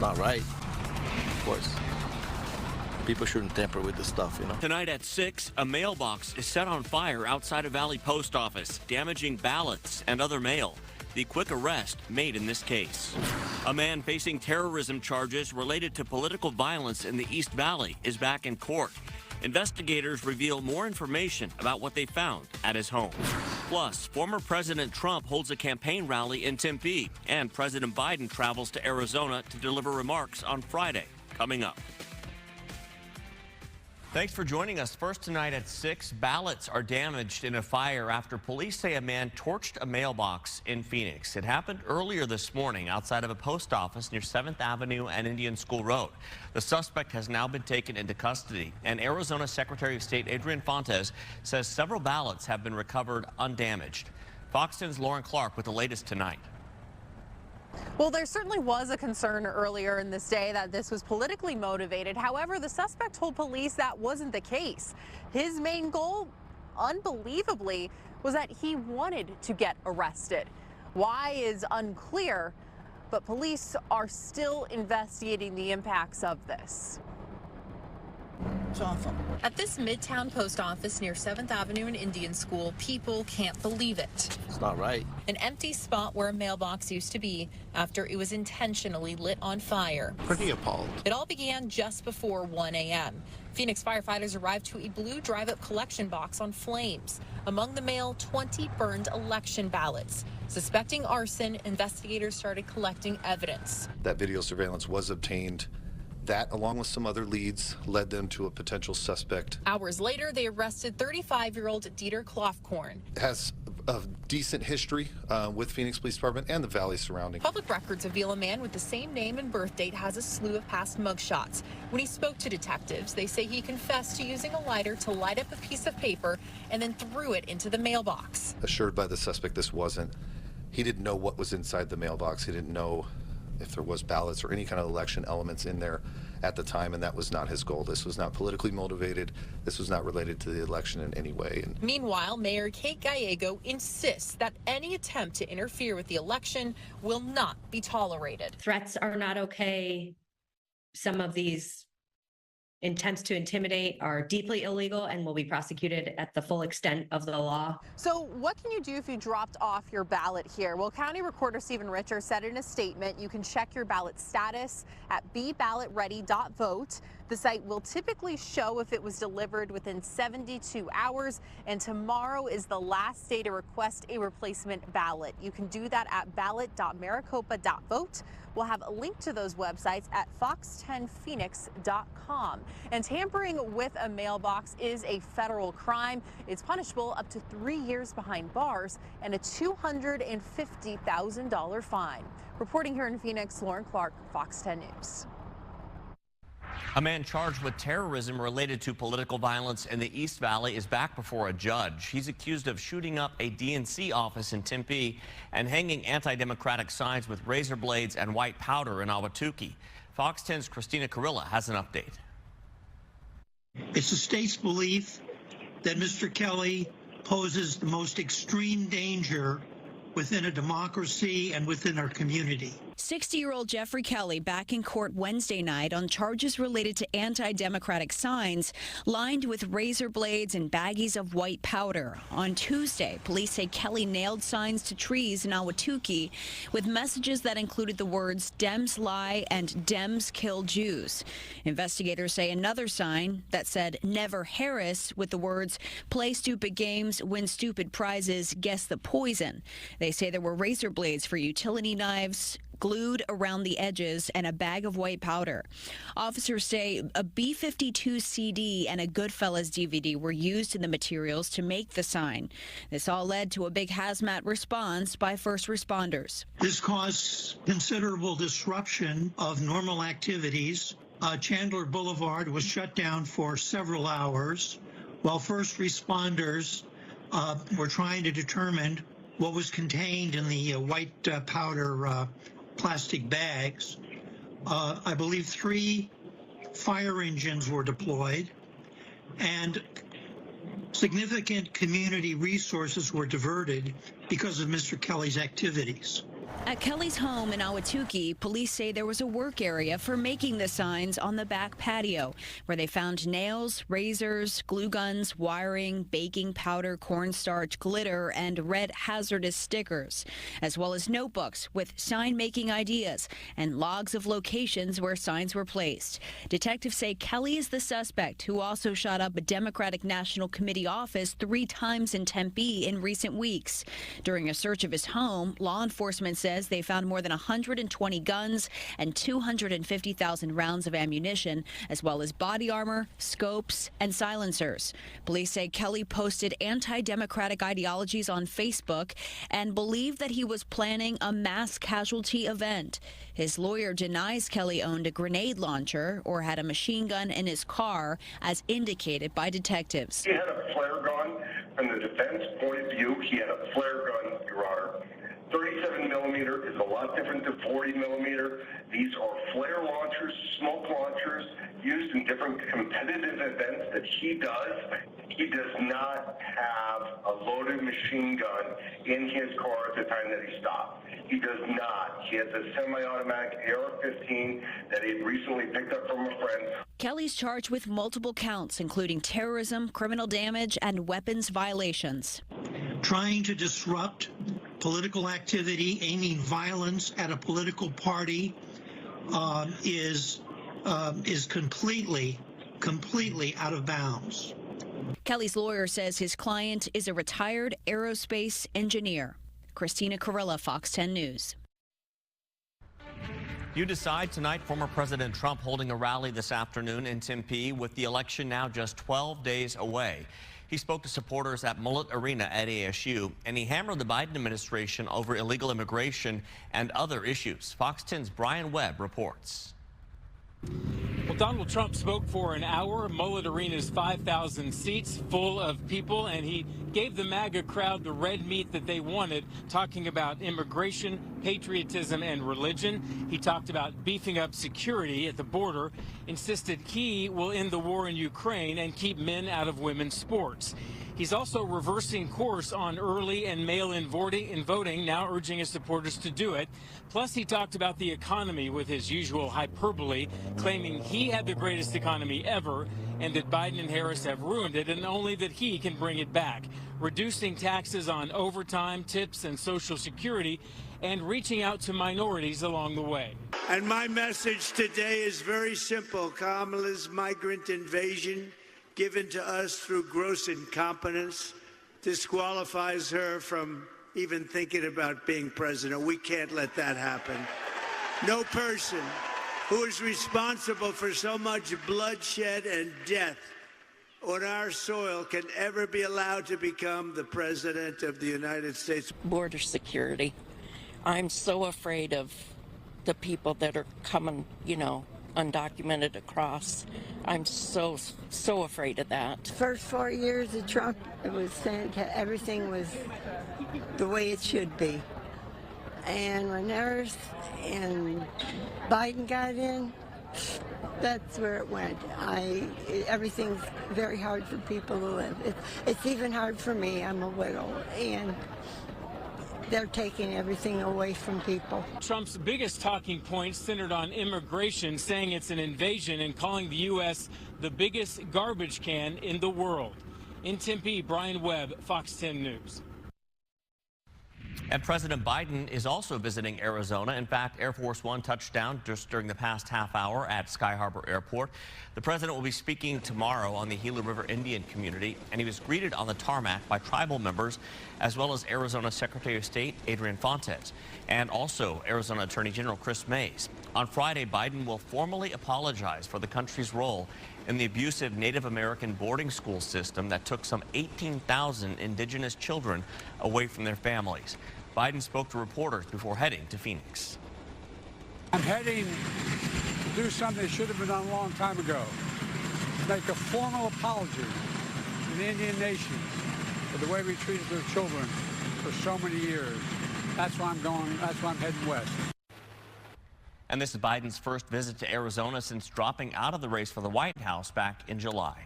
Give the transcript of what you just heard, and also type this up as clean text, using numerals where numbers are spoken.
Not right, of course. People shouldn't tamper with this stuff, you know. Tonight at 6, a mailbox is set on fire outside a Valley post office, damaging ballots and other mail. The quick arrest made in this case. A man facing terrorism charges related to political violence in the East Valley is back in court. Investigators reveal more information about what they found at his home. Plus, former President Trump holds a campaign rally in Tempe, and President Biden travels to Arizona to deliver remarks on Friday. Coming up. Thanks for joining us. First tonight at 6, ballots are damaged in a fire after police say a man torched a mailbox in Phoenix. It happened earlier this morning outside of a post office near 7th Avenue and Indian School Road. The suspect has now been taken into custody, and Arizona Secretary of State Adrian Fontes says several ballots have been recovered undamaged. Fox 10's Lauren Clark with the latest tonight. Well, there certainly was a concern earlier in this day that this was politically motivated. However, the suspect told police that wasn't the case. His main goal, unbelievably, was that he wanted to get arrested. Why is unclear, but police are still investigating the impacts of this. It's awful. At this Midtown post office near 7th Avenue and Indian School, people can't believe it. It's not right. An empty spot where a mailbox used to be after it was intentionally lit on fire. Pretty appalled. It all began just before 1 a.m. Phoenix firefighters arrived to a blue drive-up collection box on flames. Among the mail, 20 burned election ballots. Suspecting arson, investigators started collecting evidence. That video surveillance was obtained. That, along with some other leads, led them to a potential suspect. Hours later, they arrested 35-year-old Dieter Kloffkorn. Has a decent history with Phoenix Police Department and the valley surrounding. Public records reveal a man with the same name and birth date has a slew of past mugshots. When he spoke to detectives, they say he confessed to using a lighter to light up a piece of paper and then threw it into the mailbox. Assured by the suspect he didn't know what was inside the mailbox. He didn't know if there was ballots or any kind of election elements in there at the time, and that was not his goal. This was not politically motivated. This was not related to the election in any way. Meanwhile, Mayor Kate Gallego insists that any attempt to interfere with the election will not be tolerated. Threats are not okay. Some of these intents to intimidate are deeply illegal and will be prosecuted at the full extent of the law. So what can you do if you dropped off your ballot here? Well, County Recorder Stephen Richer said in a statement you can check your ballot status at beballotready.vote. The site will typically show if it was delivered within 72 hours, and tomorrow is the last day to request a replacement ballot. You can do that at ballot.maricopa.vote. We'll have a link to those websites at fox10phoenix.com. And tampering with a mailbox is a federal crime. It's punishable up to 3 years behind bars and a $250,000 fine. Reporting here in Phoenix, Lauren Clark, Fox 10 News. A man charged with terrorism related to political violence in the East Valley is back before a judge. He's accused of shooting up a DNC office in Tempe and hanging anti-democratic signs with razor blades and white powder in Ahwatukee. Fox 10's Christina Carilla has an update. It's the state's belief that Mr. Kelly poses the most extreme danger within a democracy and within our community. 60-year-old Jeffrey Kelly back in court Wednesday night on charges related to anti-democratic signs lined with razor blades and baggies of white powder. On Tuesday, police say Kelly nailed signs to trees in Ahwatukee with messages that included the words "Dems lie" and "Dems kill Jews." Investigators say another sign that said "Never Harris" with the words "Play stupid games, win stupid prizes, guess the poison." They say there were razor blades for utility knives glued around the edges and a bag of white powder. Officers say a B-52 CD and a Goodfellas DVD were used in the materials to make the sign. This all led to a big hazmat response by first responders. This caused considerable disruption of normal activities. Chandler Boulevard was shut down for several hours while first responders were trying to determine what was contained in the white powder plastic bags. I believe 3 fire engines were deployed, and significant community resources were diverted because of Mr. Kelly's activities. At Kelly's home in Ahwatukee, police say there was a work area for making the signs on the back patio, where they found nails, razors, glue guns, wiring, baking powder, cornstarch, glitter, and red hazardous stickers, as well as notebooks with sign-making ideas and logs of locations where signs were placed. Detectives say Kelly is the suspect who also shot up a Democratic National Committee office 3 times in Tempe in recent weeks. During a search of his home, law enforcement says they found more than 120 guns and 250,000 rounds of ammunition, as well as body armor, scopes, and silencers. Police say Kelly posted anti-democratic ideologies on Facebook and believed that he was planning a mass casualty event. His lawyer denies Kelly owned a grenade launcher or had a machine gun in his car, as indicated by detectives. He had a flare gun. From the defense point of view, he had a flare gun, Your Honor. 37 millimeter is a lot different than 40 millimeter. These are flare launchers, smoke launchers used in different competitive events that he does. He does not have a loaded machine gun in his car at the time that he stopped. He does not. He has a semi-automatic AR-15 that he recently picked up from a friend. Kelly's charged with multiple counts, including terrorism, criminal damage, and weapons violations. Trying to disrupt political activity, aiming violence at a political party is completely out of bounds. Kelly's lawyer says his client is a retired aerospace engineer. Christina Carilla, Fox 10 News. You decide tonight, former President Trump holding a rally this afternoon in Tempe with the election now just 12 days away. He spoke to supporters at Mullet Arena at ASU, and he hammered the Biden administration over illegal immigration and other issues. Fox 10's Brian Webb reports. Well, Donald Trump spoke for an hour. Mullet Arena's 5,000 seats full of people, and he gave the MAGA crowd the red meat that they wanted, talking about immigration, patriotism, and religion. He talked about beefing up security at the border, insisted he will end the war in Ukraine and keep men out of women's sports. He's also reversing course on early and mail-in voting, now urging his supporters to do it. Plus, he talked about the economy with his usual hyperbole, claiming he had the greatest economy ever and that Biden and Harris have ruined it and only that he can bring it back, reducing taxes on overtime, tips, and Social Security, and reaching out to minorities along the way. And my message today is very simple. Kamala's migrant invasion, given to us through gross incompetence, disqualifies her from even thinking about being president. We can't let that happen. No person who is responsible for so much bloodshed and death on our soil can ever be allowed to become the president of the United States. Border security. I'm so afraid of the people that are coming, undocumented across. I'm so afraid of that. First 4 years of Trump, it was saying everything was the way it should be. And when Harris and Biden got in, that's where it went. Everything's very hard for people to live. It's even hard for me. I'm a widow, and they're taking everything away from people. Trump's biggest talking point centered on immigration, saying it's an invasion and calling the U.S. the biggest garbage can in the world. In Tempe, Brian Webb, Fox 10 News. And President Biden is also visiting Arizona. In fact, Air Force One touched down just during the past half hour at Sky Harbor Airport. The president will be speaking tomorrow on the Gila River Indian community, and he was greeted on the tarmac by tribal members, as well as Arizona Secretary of State Adrian Fontes, and also Arizona Attorney General Chris Mays. On Friday, Biden will formally apologize for the country's role in the abusive Native American boarding school system that took some 18,000 indigenous children away from their families. Biden spoke to reporters before heading to Phoenix. I'm heading to do something that should have been done a long time ago. Make a formal apology to the Indian nations for the way we treated their children for so many years. That's why I'm going, that's why I'm heading west. And this is Biden's first visit to Arizona since dropping out of the race for the White House back in July.